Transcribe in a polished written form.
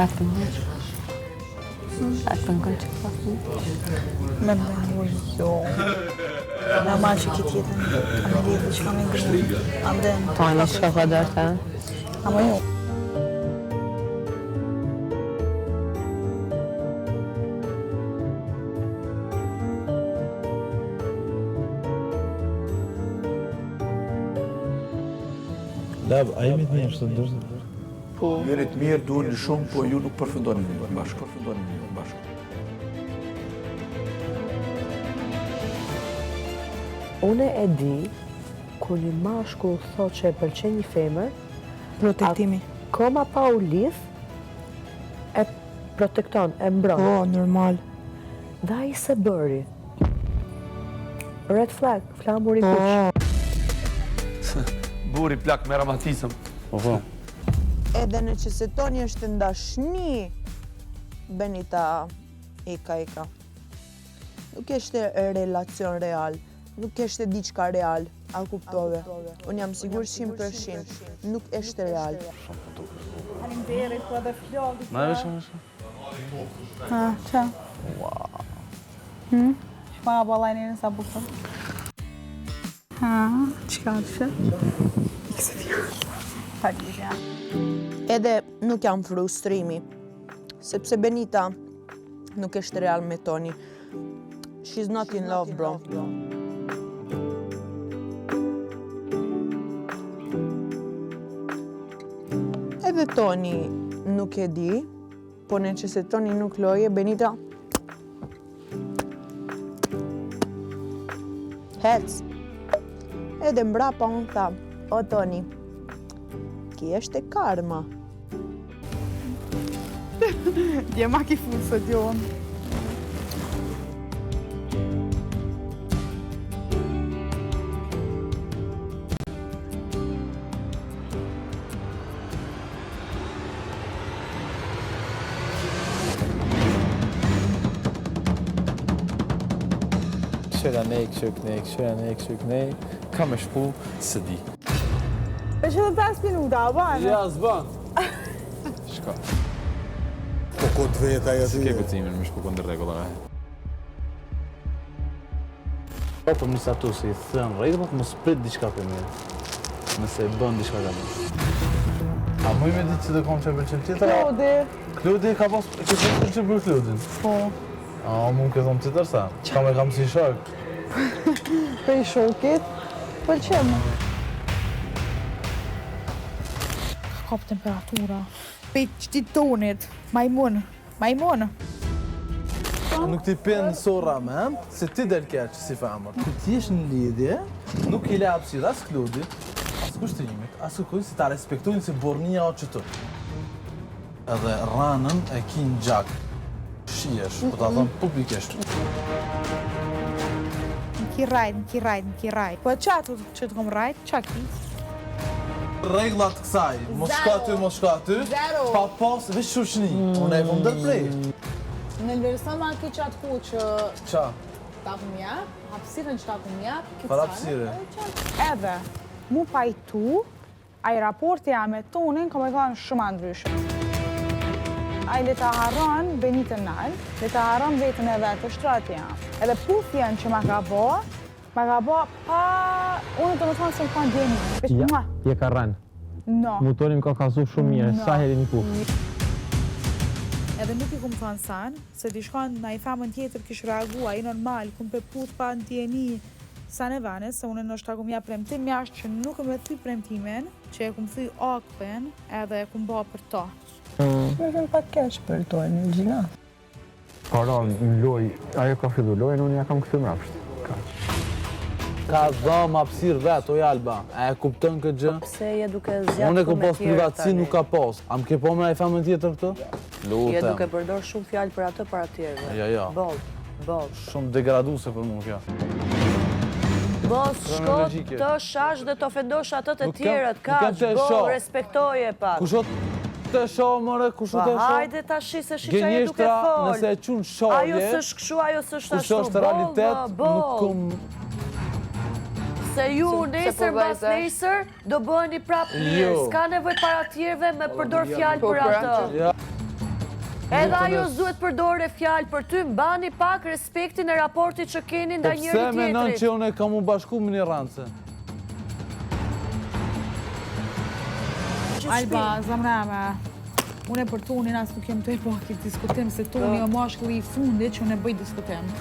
Katën që. Katën që katën. Me bëjnë jo. Normal që ki tjetën, a me lidhë që ka me ngrinë. Anden. Tani që ka dërë ta? Ama jo. Lab, a jemi të mirë që të ndërshë? Po. Jeni të mirë, duheni shumë, po ju nuk përfundoni një bashkë. Une e di, kur një mashkull thot që e pëlqen një femër, Protektimi. Koma pa u lidh, e protekton, e mbron. Po, normal. Dhe ai se bëri. Red flag, flamuri kuq. Buri plak me ramatisëm. Po. Edhe në që se toni është ndashni, Benita ika. Nuk eshte relacion real, nuk eshte diçka real, a kuptove. Unë jam sigur 100%, nuk eshte real. Faleminderit, po edhe flokë. Ma e shumë. Ha, qa? Shpa balajnë sa bukër. Ha, qka të Falirja. Edhe nuk jam frustrimi, sepse Benita nuk eshte real me Toni. She's not in love, bro. Edhe Toni nuk e di, po në që se Toni nuk loje, Benita hec. Edhe mbrapa unë tha, o Toni, ki eshte karma. Dje ma ki full së djonë. Këshëra nej, ka me shku, së di. Është edhe 5 minuta, a banë? Ja, s'ban. Shka. Po këtë veta e S'ke këtimin me shku këndër regullare. Po, për njësa tu si thënë regullat, më sprit diçka për mirë. Nëse e bën diçka ka mirë. A muj me ditë që dhe kom që e pëlqen tjetër? Kludi ka pas pëlqen për Kludin? Po. A, mu më ke thonë tjetër sa? Ka me kam si shok. Për i shokit, pëlqemë. Kap temperatura. Pe qëti tonit, majmun. Nuk ti pen sorra me, se ti del keq si femër. Kur ti jesh në lidhje, nuk i le hapësirë as Kludit, as kushtimit, as kujt si ta respektojnë si bornia o qëtu. Edhe ranën e ki në gjak. Shiesh, po ta thëmë publikisht. Në ki rajt. Po qatë që të kom rajt, qa ki? Reglat kësaj, mos shka ty, pa pas veç shushni. Unë e kom dërprej. Në ndërsa ma ki qatë ku që Qa? ta kum jap, hapsirën që ta kum jap, Para hapsire. Edhe, mu pajtu, ai raporti ja me Tonin ka me thonë shumë ndryshme. Ai le ta harron Benitën nalë, le ta harron vetën e vetë të shtratë jam. Edhe puthjen që ma ka bo pa... Unë të më thonë se më ka ndjeni. Ja, je ka rënë. No. Motorin ka kazu shumë mirë, sa heri një ku. Edhe nuk i kum thonë sanë, se di shkon na i famën tjetër kish reagu, a i normal, kum pe puth pa ndjeni sa në vanes, se unë nështë ta kum ja premtim jashtë që nuk e me thy premtimin, që e kum thy akpen edhe e kum ba për to. Me vjen pak keq për Toni, gjina. Ka rënë në loj, ajo ka fillu lojën, unë ja kam këthy mrapsht. Ka dhëm hapësirë vetë, oj Alba, e kuptën këtë gjë? Pse je duke zjatë Unë e kom pas privatësi, nuk ka pas. Am ke po me ai femën tjetër këtë? Je duke përdor shumë fjalë për atë para tjerëve. Ja. Boll. Shumë degraduese për mua kjo. Mos shko të shash dhe të ofendosh atë të tjerët, kaq, respektoje pak. Kushot të shoh, more, kushot të shoh? Hajde tashi se shi që je duke fol. Nëse e qun shohje, ajo s'është kështu, ajo s'është ashtu. Kushto është realitet, nuk kum... Se ju nesër mbas nesër do bëheni prapë mirë. S'ka nevojë para tjerëve me përdor fjalë për atë. Edhe ajo s'duhet përdore fjalë për ty, mbani pak respektin e raportit që keni ndaj njëri Pse menon tjetrit. që unë e kam u bashku me një rance? Alba, zamrame, unë e për tonin asë nuk jem të e po këtë diskutim, se toni o mashkulli i fundit që unë e bëj diskutim.